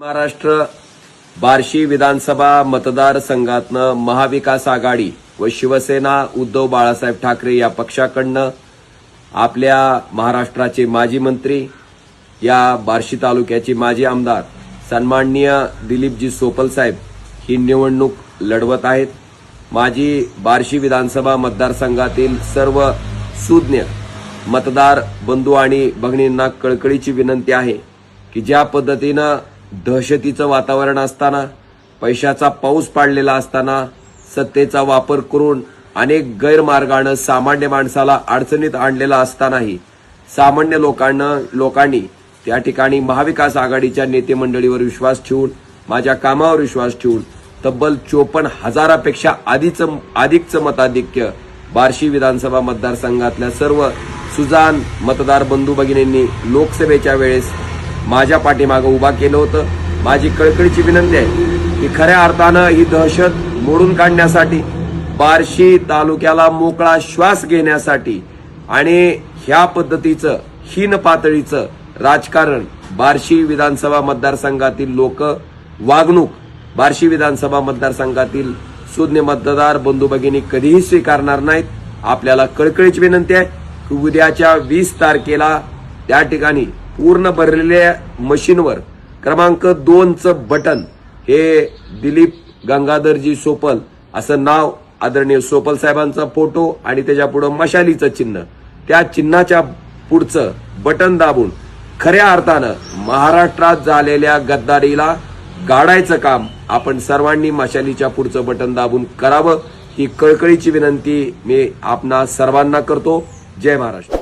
महाराष्ट्र बार्शी विधानसभा मतदारसंघातनं महाविकास आघाडी व शिवसेना उद्धव बाळासाहेब ठाकरे या पक्षाकडनं आपल्या महाराष्ट्राचे माजी मंत्री, या बार्शी तालुक्याचे माजी आमदार सन्माननीय दिलीपजी सोपल साहेब ही निवडणूक लढवत आहेत। माझी बार्शी विधानसभा मतदारसंघातील सर्व सुज्ञ मतदार बंधू आणि भगिनींना कळकळीची विनंती आहे की ज्या पद्धतीनं दहशतीचं वातावरण असताना, पैशाचा पाऊस पाडलेला असताना, सत्तेचा वापर करून अनेक गैरमार्गाने सामान्य माणसाला अडचणीत आणलेला असतानाही सामान्य लोकांनी त्या ठिकाणी महाविकास आघाडीच्या नेते मंडळीवर विश्वास ठेवून, माझ्या कामावर विश्वास ठेवून तब्बल 54,000पेक्षा अधिकचं मताधिक्य बार्शी विधानसभा मतदारसंघातल्या सर्व सुजाण मतदार बंधू भगिनींनी लोकसभेच्या वेळेस माझ्या पाठीमागे उभा केलं होतं। माझी कळकळीची विनंती आहे की खऱ्या अर्थानं ही दहशत मोडून काढण्यासाठी, बार्शी तालुक्याला मोकळा श्वास घेण्यासाठी आणि ह्या पद्धतीचं हीन पातळीचं राजकारण बार्शी विधानसभा मतदारसंघातील लोक वागणूक बार्शी विधानसभा मतदारसंघातील सुज्ञ मतदार बंधू भगिनी कधीही स्वीकारणार नाहीत। आपल्याला कळकळीची विनंती आहे की उद्याच्या 20 तारखेला त्या ठिकाणी पूर्ण भरलेल्या मशीनवर क्रमांक 2चं बटन हे दिलीप गंगाधरजी सोपल असं नाव, आदरणीय सोपल साहेबांचा फोटो आणि त्याच्या पुढे मशालीचं चिन्ह, त्या चिन्हाच्या पुढचं बटन दाबून खऱ्या अर्थानं महाराष्ट्रात झालेल्या गद्दारीला गाडायचं काम आपण सर्वांनी मशालीच्या पुढचं बटन दाबून करावं, ही कळकळीची विनंती मी आपणा सर्वांना करतो। जय महाराष्ट्र।